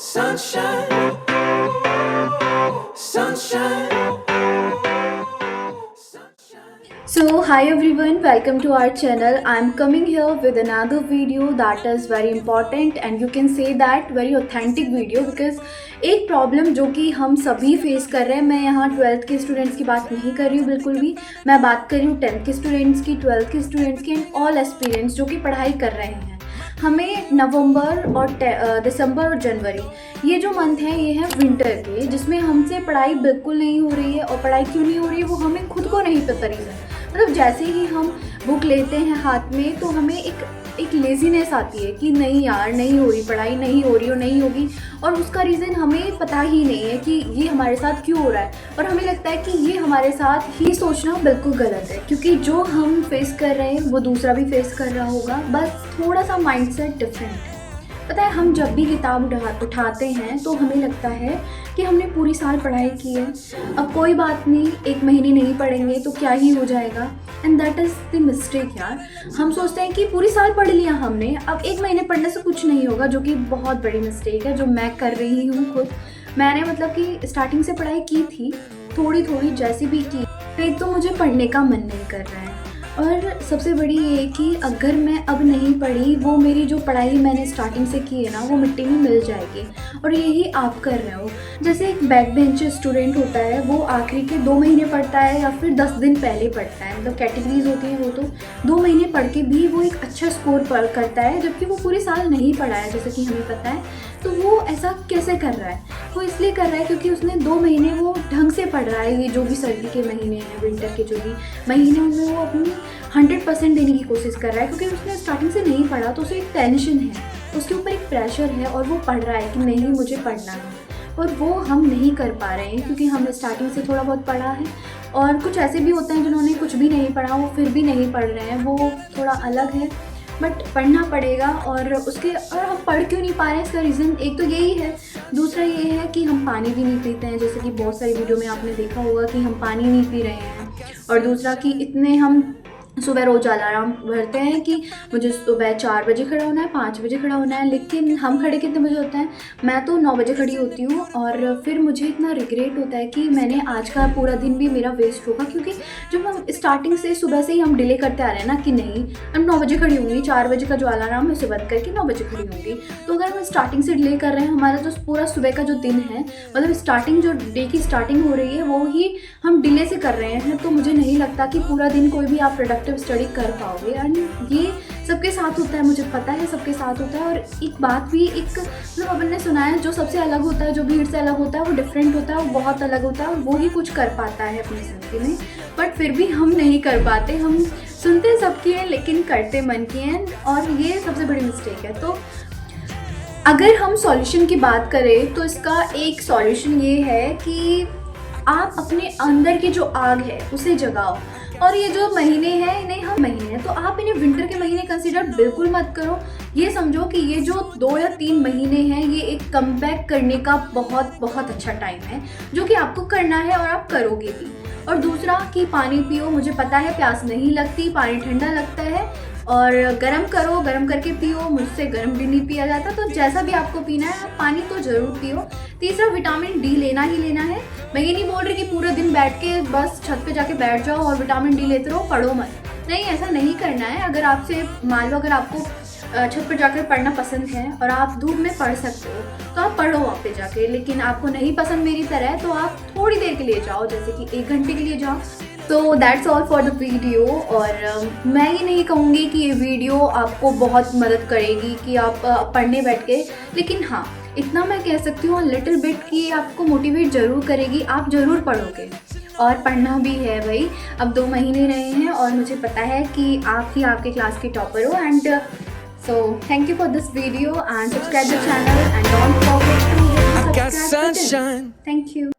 Sunshine, sunshine. So hi everyone, welcome to our channel. I'm coming here with another video that is very important and you can say that very authentic video because एक problem जो कि हम सभी face कर रहे हैं, मैं यहाँ 12th के स्टूडेंट्स की बात नहीं कर रही हूँ बिल्कुल भी, मैं बात कर रही हूँ 10th के स्टूडेंट्स की, 12th के स्टूडेंट्स की एंड ऑल एस्पिरेंट्स जो कि पढ़ाई कर रहे हैं। हमें नवंबर और दिसंबर और जनवरी ये जो मंथ हैं ये हैं विंटर के, जिसमें हमसे पढ़ाई बिल्कुल नहीं हो रही है। और पढ़ाई क्यों नहीं हो रही है वो हमें खुद को नहीं पता रीज़न। मतलब जैसे ही हम बुक लेते हैं हाथ में तो हमें एक लेज़ीनेस आती है कि नहीं यार नहीं हो रही, पढ़ाई नहीं हो रही और नहीं होगी, और उसका रीज़न हमें पता ही नहीं है कि ये हमारे साथ क्यों हो रहा है। और हमें लगता है कि ये हमारे साथ ही सोचना बिल्कुल गलत है, क्योंकि जो हम फेस कर रहे हैं वो दूसरा भी फेस कर रहा होगा, बस थोड़ा सा माइंडसेट डिफरेंट है। पता है, हम जब भी किताब उठाते हैं तो हमें लगता है कि हमने पूरी साल पढ़ाई की है, अब कोई बात नहीं, एक महीने नहीं पढ़ेंगे तो क्या ही हो जाएगा। And that is the mistake यार। हम सोचते हैं कि पूरी साल पढ़ लिया हमने, अब एक महीने पढ़ने से कुछ नहीं होगा, जो कि बहुत बड़ी मिस्टेक है जो मैं कर रही हूँ खुद। मैंने मतलब कि स्टार्टिंग से पढ़ाई की थी, थोड़ी थोड़ी जैसी भी की, फिर तो मुझे पढ़ने का मन नहीं कर रहा है। और सबसे बड़ी ये है कि अगर मैं अब नहीं पढ़ी, वो मेरी जो पढ़ाई मैंने स्टार्टिंग से की है ना वो मिट्टी में मिल जाएगी। और यही आप कर रहे हो। जैसे एक बैक बेंच स्टूडेंट होता है, वो आखिरी के 2 महीने पढ़ता है या फिर 10 दिन पहले पढ़ता है, मतलब कैटेगरीज होती हैं वो, तो 2 महीने पढ़ के भी वो एक अच्छा स्कोर करता है, जबकि वो पूरे साल नहीं पढ़ा है जैसे कि हमें पता है। तो वो ऐसा कैसे कर रहा है? वो इसलिए कर रहा है क्योंकि उसने 2 महीने वो ढंग से पढ़ रहा है। ये जो भी सर्दी के महीने हैं, विंटर के जो भी महीने, उनमें वो अपनी 100% देने की कोशिश कर रहा है, क्योंकि उसने स्टार्टिंग से नहीं पढ़ा तो उसे एक टेंशन है, उसके ऊपर एक प्रेशर है और वो पढ़ रहा है कि नहीं मुझे पढ़ना है। और वो हम नहीं कर पा रहे हैं क्योंकि हमने स्टार्टिंग से थोड़ा बहुत पढ़ा है। और कुछ ऐसे भी होते हैं जिन्होंने कुछ भी नहीं पढ़ा, वो फिर भी नहीं पढ़ रहे हैं, वो थोड़ा अलग है, बट पढ़ना पड़ेगा। और हम पढ़ क्यों नहीं पा रहे हैं, इसका रीज़न एक तो यही है। दूसरा ये है कि हम पानी भी नहीं पीते हैं, जैसे कि बहुत सारी वीडियो में आपने देखा होगा कि हम पानी नहीं पी रहे हैं। और दूसरा कि इतने हम सुबह रोज़ अलार्म भरते हैं कि मुझे सुबह 4 बजे खड़ा होना है, 5 बजे खड़ा होना है, लेकिन हम खड़े कितने बजे होते हैं? मैं तो 9 बजे खड़ी होती हूँ। और फिर मुझे इतना रिग्रेट होता है कि मैंने आज का पूरा दिन भी मेरा वेस्ट होगा, क्योंकि जब हम स्टार्टिंग से सुबह से ही हम डिले करते आ रहे हैं ना कि नहीं हम 9 बजे खड़ी होंगी, 4 बजे का जो अलार्म है उसे बंद करके 9 बजे खड़ी होंगी। तो अगर हम स्टार्टिंग से डिले कर रहे हैं, हमारा जो पूरा सुबह का जो दिन है, मतलब स्टार्टिंग जो डे की स्टार्टिंग हो रही है वो ही हम डिले से कर रहे हैं, तो मुझे नहीं लगता कि पूरा दिन कोई भी आप प्रोडक्टिव स्टडी कर पाओगे। एंड ये सबके साथ होता है, मुझे पता है सबके साथ होता है। और एक बात भी, एक मतलब अपन ने सुना है, जो सबसे अलग होता है, जो भीड़ से अलग होता है, वो डिफरेंट होता है, वो बहुत अलग होता है, और वो ही कुछ कर पाता है अपनी ज़िंदगी में। बट फिर भी हम नहीं कर पाते, हम सुनते सबकी हैं लेकिन करते मन की हैं, और ये सबसे बड़ी मिस्टेक है। तो अगर हम सॉल्यूशन की बात करें तो इसका एक सॉल्यूशन ये है कि आप अपने अंदर की जो आग है उसे जगाओ। और ये जो महीने हैं इन्हें हम महीने हैं, तो आप इन्हें विंटर के महीने कंसीडर बिल्कुल मत करो। ये समझो कि ये जो 2 या 3 महीने हैं ये एक कमबैक करने का बहुत बहुत अच्छा टाइम है, जो कि आपको करना है और आप करोगे भी। और दूसरा कि पानी पियो, मुझे पता है प्यास नहीं लगती, पानी ठंडा लगता है, और गर्म करो, गर्म करके पियो, मुझसे गर्म भी नहीं पिया जाता, तो जैसा भी आपको पीना है आप पानी तो ज़रूर पियो। तीसरा, विटामिन डी लेना ही लेना है। मैं ये नहीं बोल रही कि पूरे दिन बैठ के बस छत पे जाके बैठ जाओ और विटामिन डी लेते रहो, पढ़ो मत, नहीं ऐसा नहीं करना है। अगर आपसे मान लो अगर आपको छत पर जाकर पढ़ना पसंद है और आप धूप में पढ़ सकते हो तो आप पढ़ो वहाँ पे जाके, लेकिन आपको नहीं पसंद मेरी तरह तो आप थोड़ी देर के लिए जाओ, जैसे कि 1 घंटे के लिए जाओ। तो that's all for the video. और मैं ये नहीं कहूँगी कि ये वीडियो आपको बहुत मदद करेगी कि आप पढ़ने बैठ के, लेकिन हाँ इतना मैं कह सकती हूँ लिटिल बिट कि आपको मोटिवेट ज़रूर करेगी, आप ज़रूर पढ़ोगे। और पढ़ना भी है भाई, अब 2 महीने रहे हैं और मुझे पता है कि आप ही आपके क्लास के टॉपर हो। And so thank you for this video and subscribe the channel and don't forget to hit the subscribe button. Thank you.